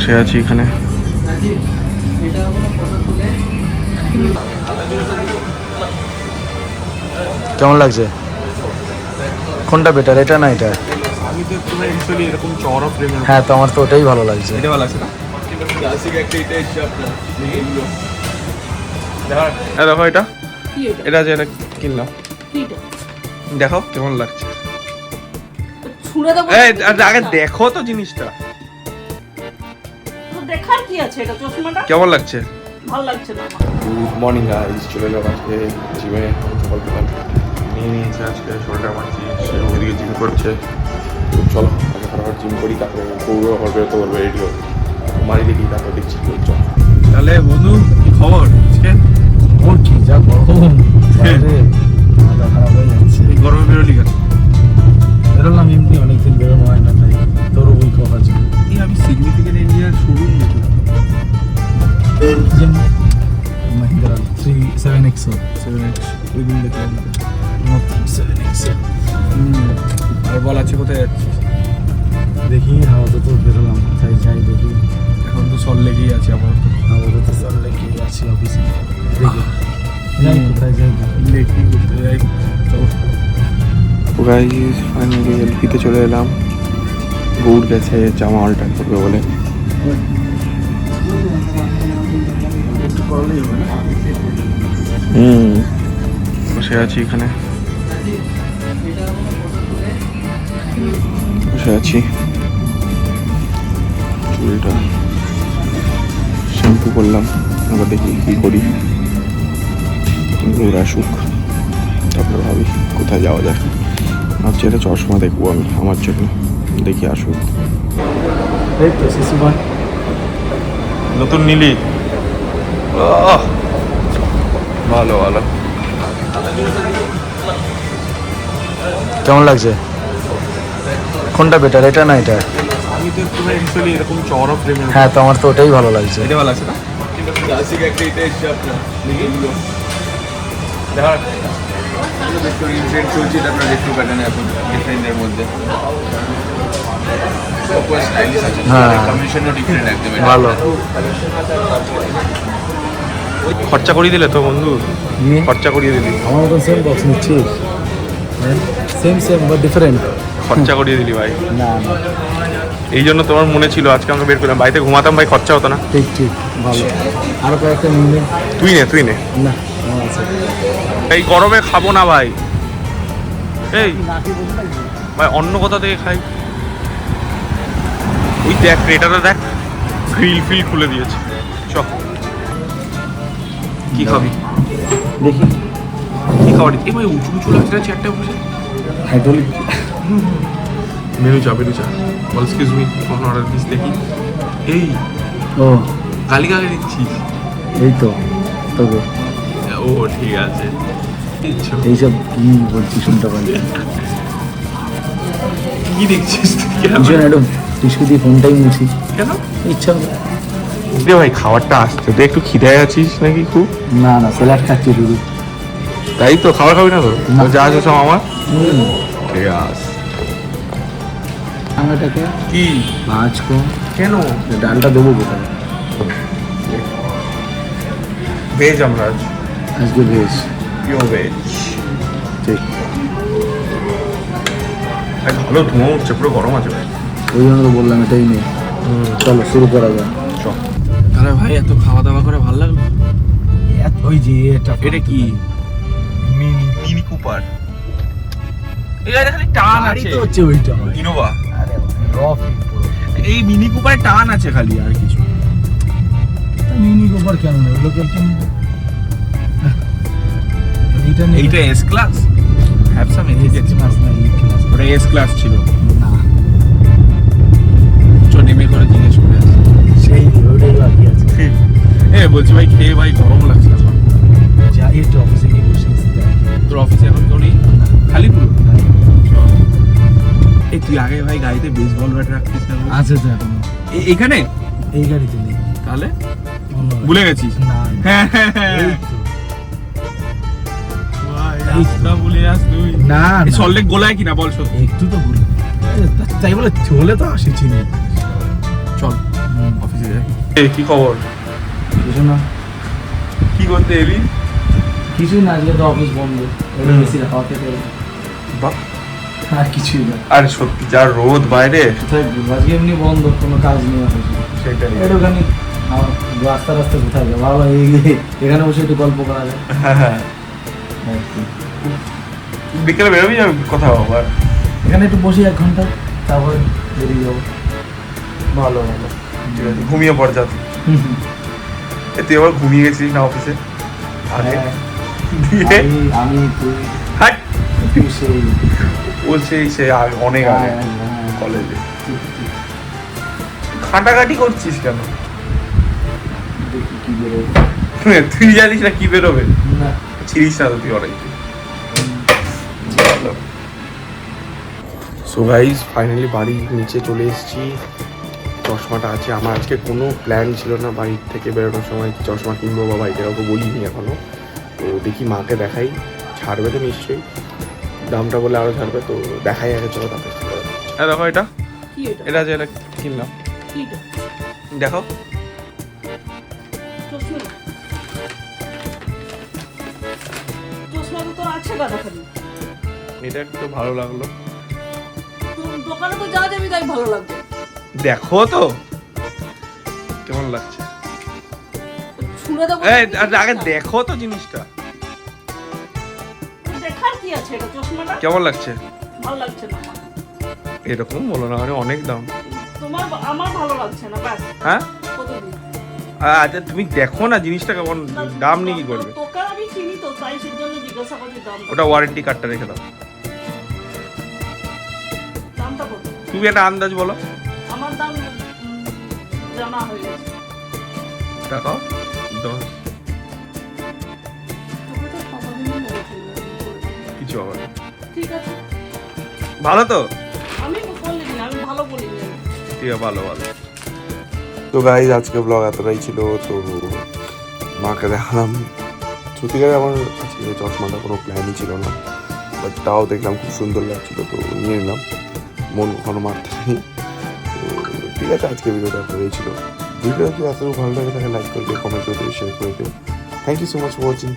বসে আছি এখানে। কেমন লাগছে? কোনটা বেটার, এটা না এটা? আমি তো তোমার অ্যাকচুয়ালি এরকম চওড়া ফ্রেমের হ্যাঁ, তো আমার তো ওটাই ভালো লাগছে। এটা ভালো লাগছে না? ক্লাসিক একটা এটা এসছে আপনার দেখো এটা এটা যে এটা কিনলাম, দেখো কেমন লাগছে। এই আগে দেখো তো জিনিসটা দেখার কি আছে, এটা চশমাটা কেমন লাগছে। ভালো লাগছে না। গুড মর্নিং গাইস, চলে এলাম আজকে জিমে। সকাল সকাল নিয়ে নিয়েছে আজকে শোল্ডার মারছি, সে ওদিকে জিম করছে। তো চলো আগে ফটাফট জিম করি, তারপরে গৌরব আবার বেরোতে বলবে রেডি হোক, মারি দেখি তারপর দেখছি কি হচ্ছে। তাহলে বন্ধু কি খবর আজকে? ওর কি যা গরম, মাথা খারাপ হয়ে যাচ্ছে। এই গরমে বেরোলি কেন? বেরোলাম এমনি, অনেকদিন বেরোনো হয় না, তাই তোরও বই কথা ছিল। এই আমি সিগনিফিকেন্ট ইন্ডিয়ার শোরুম দেখলাম, মহিন্দ্রা 7X ওই দিন দেখলাম। 7X আর বল আছে কোথায় যাচ্ছিস? দেখি হাওড়া তো বেরোলাম, কোথায় যাই দেখি। এখন তো সল লেগেই আছে আপাতত। হাওড়া তো চললে কি আছি অফিসে, দেখি যাই কোথায় যাই দেখি ঘুরতে যাই, চলো। গাইস ফাইনালি এলপিতে চলে এলাম। গৌর গেছে জামা অল্টার করবে বলে। বসে আছি এখানে, বসে আছি। চুলটা শ্যাম্পু করলাম, আবার দেখি কি করি। গৌর আসুক তারপরে ভাবি কোথায় যাওয়া যায়। ভাবছি একটা চশমা দেখবো আমি আমার জন্য, দেখি আসুক। এই তো সিসি ভাই নতুন নিলি? ভালো ভালো। কেমন লাগছে? কোনটা বেটার, এটা না এটা? আমি তো তোমার অ্যাকচুয়ালি এরকম চওড়া ফ্রেমের হ্যাঁ, তো আমার তো ওটাই ভালো লাগছে। এটা ভালো লাগছে না? ক্লাসিক একটা এটা এসছে আপনার এগুলো দেখো ট্রেন্ড চলছে, এটা আপনার রেট্রো প্যাটার্নে এখন ডিফারেন্টের মধ্যে স্টাইলিশ আছে। হ্যাঁ, কম্বিনেশনও ডিফারেন্ট একদম ভালো। খরচা করিয়ে দিলে তো বন্ধু, খরচা করিয়ে দিলি। আমার মতন সেম বক্স নিচ্ছিস? Same but different. খরচা করিয়ে দিলি ভাই। না না, এই জন্য তোমার মনে ছিল আজকে আমাকে বের করলাম। বাড়িতে ঘুমাতাম ভাই, খরচা হতো না। ঠিক ভালো। আরো কয়েকটা নিয়ে তুই নে না, আমার আছে। এই গরমে খাবো না ভাই। এই ভাই অন্য কোথা থেকে খাই। ওই দেখ ক্রেটাটা দেখ, গ্রিল ফিল খুলে দিয়েছে। চ কি খাবি দেখি কি খাবার? এই ভাই উঁচু উঁচু লাগছে না চেয়ারটা বসে। হাইড্রোলিক মেনু চা বল এক্সকিউজ মি কোন অর্ডার দিস দেখি। এই ও কালি কাকে দিচ্ছিস? এই তো তোকে ও ঠিক আছে। এইসব কি বলছি শুনতে পারি। কি দেখছিস তুই? কিছু না, একটু টিস্যু দিয়ে ফোনটাই মুছি। কেন? ইচ্ছা হলো। দে ভাই খাবারটা আসছে, তুই একটু খিদে আছিস নাকি খুব? না স্যালাড খাচ্ছি শুধু। তাই তো খাবার খাবি না তো? না। যা আছে সব আমার। ঠিক আছে। আমাটাকে কি মাছ কো কেন? ডালটা দেবো কোথায়? ভেজ আমরা আজকে ভেজ। Pure veg. ঠিক, ভালো ধোঁয়া উঠছে, পুরো গরম আছে ভাই। ওই জন্য তো বললাম এটাই নেই। চলো শুরু করা যাক। আরে ভাই এত খাওয়া দাওয়া করে ভালো লাগলো। ওই যে এটা কি? Mini Cooper. এটা খালি টান আছে। তো হচ্ছে ওইটা ইনোভা। আরে রফ পুরো। এই মিনি কুপারে টান আছে খালি, আর কিছু। মিনি গোবর কেন নেই লোকাল কেন? এইটা নেই। এইটা S class. Have some ethics. Class না, এই ক্লাস ওটা এস ক্লাস ছিল। না, চো নেমে করে জিজ্ঞেস করে আসি। সেই ওইটাই বাকি আছে। এ বলছি ভাই খেয়ে ভাই গরম লাগছে এখন। যাই একটু অফিসে গিয়ে বসে আছি। তোর অফিসে এখন কেউ নেই? খালি পুরো? এই তুই আগে ভাই গাড়িতে বেসবল ব্যাট রাখতিস না? আছে তো এখন এখানে এই গাড়িতে নেই। তাহলে অন্য গাড়ি। ভুলে গেছিস? না হ্যাঁ এই তো। রাস্তা ভুলে যাস তুই। না এই সল্টলেক গোলায় কিনা বল সত্যি? একটু তো ভুল। তাই বলে চলে তো আসেছি না। চল অফিসে কি খবর? কিছু না, কি করতে এলি? কিছুই না, আজকে তো অফিস বন্ধ, বেশি খাওয়া খেতে এলাম। বাহ, আর কিছুই না। আরে সত্যি যা রোদ বাইরে। কোথায় ঘুরবো? আজকে এমনি বন্ধ, কোনো কাজ নেই অফিসে। সেটাই। একটুখানি আমার রাস্তা কোথায় যাবো, ভালো এখানে বসে একটু গল্প করা যায়। হ্যাঁ, বিকেলে বেরোবি যাবি কোথাও আবার? এখানে একটু বসি 1 ঘন্টা, তারপরে বেরিয়ে যাবো। ভালো ভালো, ঠিক আছে, ঘুমিয়ে পড় যা তুই। তুই আবার ঘুমিয়ে গেছিস না অফিসে আগে? হ্যাঁ, দিয়ে আমি তুই হাট, তুই সেই ও সে অনেক আগে হ্যাঁ, কলেজে। খাটাখাটি করছিস কেন? দেখি কি বেরোবে। তুই জানিস না কি বেরোবে? না, ছিড়িস না তো তুই অনেক। সো গাইস ফাইনালি বাড়ির নিচে চলে এসেছি। চশমাটা আছে আমার। আজকে কোনো প্ল্যান ছিল না বাড়ির থেকে বেরোনোর সময় চশমা কিনবো বা বাড়িতে কাউকে বলিনি এখনো। তো দেখি মাকে দেখাই, ছাড়বে তো নিশ্চয়ই, দামটা বলে আরও ছাড়বে, তো দেখাই আগে চলো তারপর। হ্যাঁ দেখো এটা, কি এটা? এটা যে এটা কিনলাম, কি এটা? দেখো। চশমা? চশমা তো তোর আছে গাদাখানি। এটা একটু ভালো লাগলো। তোর দোকানে তো যা যাবি তাই ভালো লাগবে। দেখো তো কেমন লাগছে। ছুঁড়ে দেবো। এই আগে দেখো তো জিনিসটা দেখার কি আছে? এটা চশমাটা কেমন লাগছে। ভালো লাগছে না আমার। এরকম বলো না, অনেক দাম। আমার ভালো লাগছে না, ব্যাস। হ্যাঁ, কত দিন? আচ্ছা তুমি দেখো না জিনিসটা কেমন, দাম নিয়ে কি করবে? তোকে আমি চিনি তো, তাই সেজন্য জিজ্ঞাসা করছি দাম। ওটা ওয়ারেন্টি কার্ডটা রেখে দাও। দামটা কত? তুমি একটা আন্দাজ বলো। আমার দাম জানা হয়ে গেছে। টাকাও 10 তোকে তো সমাধানই বলেছিল। কিছু হবে না। ঠিক আছে, ভালো তো? আমি বলিনি, আমি ভালো বলিনি। ঠিক আছে, ভালো ভালো। তো গাইজ আজকে ব্লগ এতটাই ছিল। তো মাকে দেখালাম। সত্যিকারে আমার আজকে চশমাটা কোনো প্ল্যানই ছিল না, বাট তাও দেখলাম খুব সুন্দর লাগছিল, তো নিয়ে নিলাম। মন কখনো মারতে নেই। তো ঠিক আছে, আজকে ভিডিওটা এতটাই ছিল। ভিডিওটা যদি এত ভালো লাগে তাহলে লাইক করে দিও, কমেন্ট করে দিও, শেয়ার করে দিও। Thank you so much for watching.